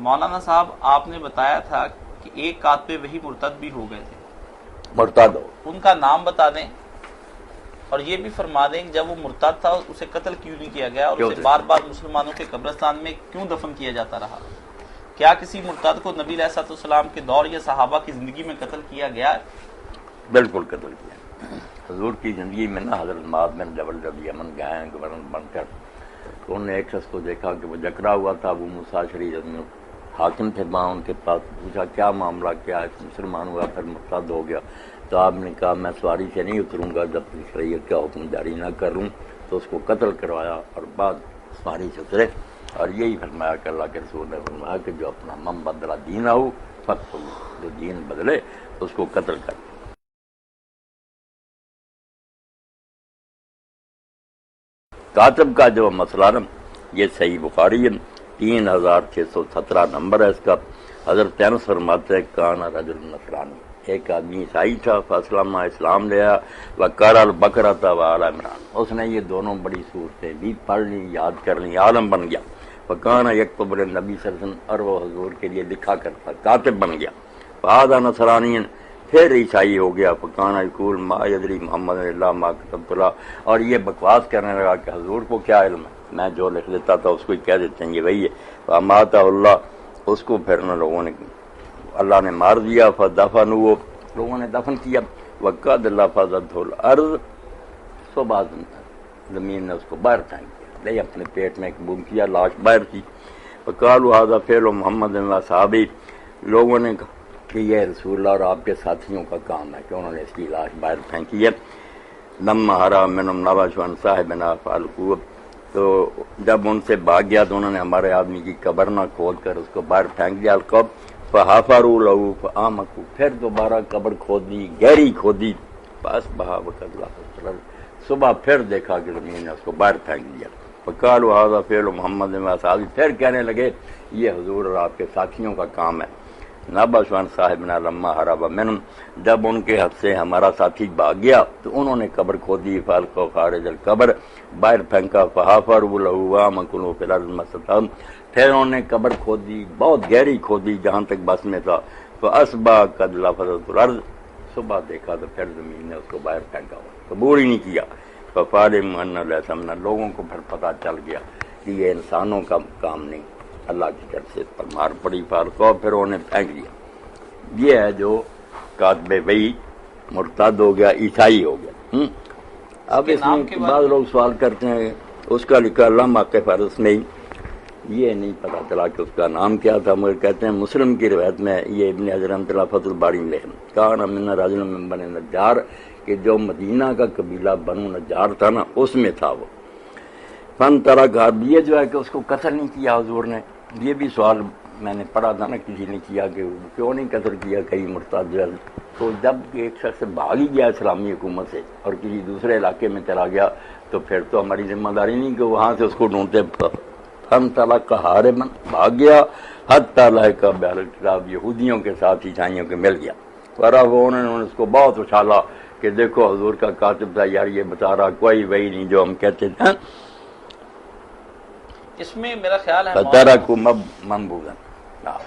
مولانا صاحب آپ نے بتایا تھا کہ ایک کاتب وہی مرتد بھی ہو گئے تھے، مرتد ہو، ان کا نام بتا دیں، اور یہ بھی فرما دیں کہ جب وہ مرتد تھا اسے قتل کیوں نہیں کیا گیا اور اسے بار بار مسلمانوں کے قبرستان میں کیوں دفن کیا جاتا رہا؟ کیا کسی مرتد کو نبی علیہ الصلوۃ والسلام کے دور یا صحابہ کی زندگی میں قتل کیا گیا؟ بالکل قتل کیا حضور کی زندگی میں نا۔ حضرت معاذ بن جبل جب یمن گئے ہیں گورنر بن کر، تو انہوں نے ایک شخص کو دیکھا کہ وہ جکڑا ہوا تھا، ابو موسیٰ اشعری حاکم تھے وہاں، ان کے پاس پوچھا کیا معاملہ، کیا ہے؟ مسلمان ہوا پھر مرتد ہو گیا۔ تو آپ نے کہا میں سواری سے نہیں اتروں گا جب تک شریعت کا حکم جاری نہ کروں، تو اس کو قتل کروایا اور بعد سواری سے اترے، اور یہی فرمایا کہ اللہ کے رسول نے فرمایا کہ جو اپنا من بدلا دین ہو فقط جو دین بدلے اس کو قتل کر۔ کاتب کا جو مسئلہ نا، یہ صحیح بخاری ہے، 3617 نمبر ہے اس کا۔ حضرت انس فرماتے ہیں کان رجل نصرانی، ایک آدمی عیسائی تھا، فاسلم اسلام لے آیا، وقال البقرہ وآل عمران، اس نے یہ دونوں بڑی صورتیں بھی پڑھ لی، یاد کر لی، عالم بن گیا۔ وکان یکتب للنبی صلی اللہ علیہ وسلم، اور وہ حضور کے لیے لکھا کرتا، کاتب بن گیا۔ فہذا نصرانی، پھر عیسائی ہو گیا۔ فکان یقول ما یدری محمد الا ما کتبت له، اور یہ بکواس کرنے لگا کہ حضور کو کیا علم ہے، میں جو لکھ دیتا تھا اس کو ہی کہہ دیتے ہیں یہ وہی ہے۔ فاماتہ اللہ، اس کو پھر ان لوگوں نے اللہ نے مار دیا۔ فدفنوه، لوگوں نے دفن کیا۔ وقد لفظته الارض، صبح زمین نے اس کو باہر پھینک دیا، لے اپنے پیٹ میں قبول کیا، لاش باہر تھی۔ فقالوا هذا فعل محمد واصحابہ، لوگوں نے کہا کہ یہ رسول اللہ اور آپ کے ساتھیوں کا کام ہے کہ انہوں نے اس کی لاش باہر پھینکی ہے۔ لما حرم منهم نبش عن صاحبنا فالقوه، تو جب ان سے بھاگ گیا تو انہوں نے ہمارے آدمی کی قبر نہ کھود کر اس کو باہر پھینک دیا۔ القب فحفروا له فآمكوا، پھر دوبارہ قبر کھودی، گہری کھودی۔ فاصبح وقد لفظ، صبح پھر دیکھا کہ زمین نے اس کو باہر پھینک دیا۔ فقالوا هذا فعل محمد واصحابہ، پھر کہنے لگے یہ حضور اور آپ کے ساتھیوں کا کام ہے۔ نبشوان صاحبنا لما حرب منہم، جب ان کے حد سے ہمارا ساتھی بھاگ گیا تو انہوں نے قبر کھودی۔ فالقوا خارج القبر، باہر پھینکا۔ فحفروا له وامكنوا في الارض ما استطاعوا، پھر انہوں نے قبر کھودی، بہت گہری کھودی جہاں تک بس میں تھا۔ فاصبح قد لفظت الارض، صبح دیکھا تو پھر زمین نے اس کو باہر پھینکا ہوا، قبول ہی نہیں کیا۔ فعلموا ان ليس من، لوگوں کو پھر پتہ چل گیا کہ یہ انسانوں کا کام نہیں، اللہ کی طرف سے پر مار پڑی۔ فارقو، پھر انہوں نے پھینک دیا۔ یہ ہے جو کاتب وحی مرتد ہو گیا، عیسائی ہو گیا۔ اب اس میں بعض لوگ سوال کرتے ہیں اس کا لکھا لم اقف فرض نہیں، یہ نہیں پتہ چلا کہ اس کا نام کیا تھا، مگر کہتے ہیں مسلم کی روایت میں یہ ابن حجر رحمۃ اللہ فتح الباری میں لکھا کان من رجل من بنی نجار، کہ جو مدینہ کا قبیلہ بنو نجار تھا نا اس میں تھا وہ۔ فن ترک، یہ جو ہے کہ اس کو قتل نہیں کیا حضور نے، یہ بھی سوال میں نے پڑھا تھا نا کسی نے کیا کہ کیوں نہیں قتل کیا کہیں مرتد جو ہے۔ تو جب ایک شخص بھاگ ہی گیا اسلامی حکومت سے اور کسی دوسرے علاقے میں چلا گیا تو پھر تو ہماری ذمہ داری نہیں کہ وہاں سے اس کو ڈھونڈتے۔ فن تلق حاربا، بھاگ گیا، حتی لحق باہل الکتاب، یہودیوں کے ساتھ عیسائیوں کے مل گیا۔ وہ انہوں نے اس کو بہت اچھالا کہ دیکھو حضور کا کاتب تھا یار، یہ بتا رہا کوئی وہی نہیں جو ہم کہتے تھے۔ اس میں میرا خیال ہے فترکوا منبوذا،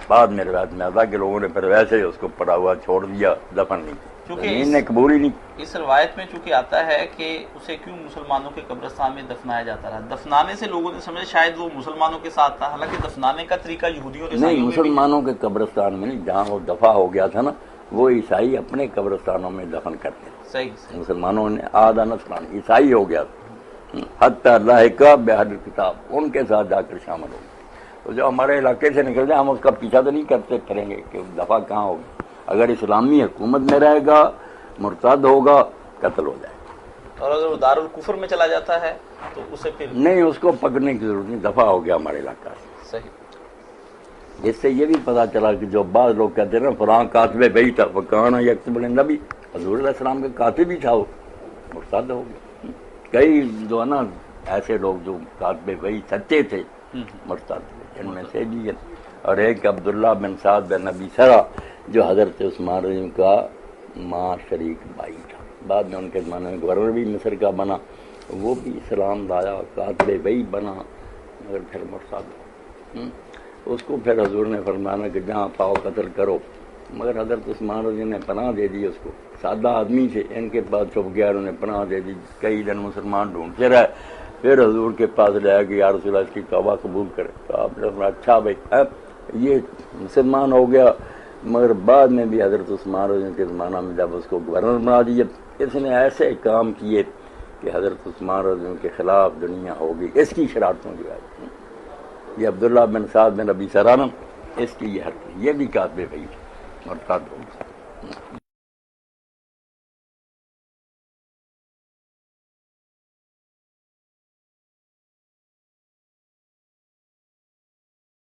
بعد میں روایت میں آتا کہ لوگوں نے پھر ویسے ہی اس کو پڑا ہوا چھوڑ دیا، دفن نہیں کیا، زمین نے قبول ہی نہیں۔ اس روایت میں چونکہ آتا ہے کہ اسے کیوں مسلمانوں کے قبرستان میں دفنایا جاتا رہا، دفنانے سے لوگوں نے سمجھا شاید وہ مسلمانوں کے ساتھ تھا، حالانکہ دفنانے کا طریقہ یہودیوں نے نہیں، مسلمانوں کے قبرستان میں نہیں، جہاں وہ دفع ہو گیا تھا نا وہ عیسائی اپنے قبرستانوں میں دفن کرتے ہیں۔ صحیح مسلمانوں نے آدھا نسلان عیسائی ہو گیا حتی لحق باہل الکتاب، ان کے ساتھ جا کر شامل ہو گئے۔ تو جو ہمارے علاقے سے نکل جائے ہم اس کا پیچھا تو نہیں کرتے پھریں گے کہ دفعہ کہاں ہوگی، اگر اسلامی حکومت میں رہے گا مرتد ہوگا قتل ہو جائے گا، اور اگر وہ دار الکفر میں چلا جاتا ہے تو اسے پھر نہیں، اس کو پکڑنے کی ضرورت نہیں، دفعہ ہو گیا ہمارے علاقہ سے۔ صحیح۔ اس سے یہ بھی پتہ چلا کہ جو بعض لوگ کہتے ہیں نا فلاں کاتب وحی تھا، وکان یکتب للنبی، حضور علیہ السلام کے کاتب ہی تھا، وہ مرتد ہو گیا۔ کئی جو ہے نا ایسے لوگ جو کاتب وحی سچے تھے مرتد ہوئے، ان میں سے بھی ہے۔ اور ایک عبداللہ بن سعد بن ابی سرا جو حضرت عثمان رضی اللہ کا ماں شریک بھائی تھا، بعد میں ان کے زمانے میں گورنر بھی مصر کا بنا، وہ بھی اسلام لایا، کاتب وحی بنا، مگر پھر مرتد ہو۔ اس کو پھر حضور نے فرمانا کہ جہاں پاؤ قتل کرو، مگر حضرت عثمان رضی نے پناہ دے دی اس کو، سادہ آدمی تھے، ان کے پاس چھپ گیا، انہوں نے پناہ دے دی، کئی دن مسلمان ڈھونڈتے رہے، پھر حضور کے پاس لے آیا کہ یا رسول اللہ اس کی توبہ قبول کرے، تو آپ نے فرمایا اچھا بھائی اب یہ مسلمان ہو گیا، مگر بعد میں بھی حضرت عثمان رضی کے زمانہ میں جب اس کو گورنر بنا دیا، اس نے ایسے کام کیے کہ حضرت عثمان رضی کے خلاف دنیا ہوگی اس کی شرارتوں کی وجہ سے۔ یہ عبداللہ بن سعد بن ابی سرانم، اس کی یہ حرکت، یہ بھی کاتب بھائی اور کاتب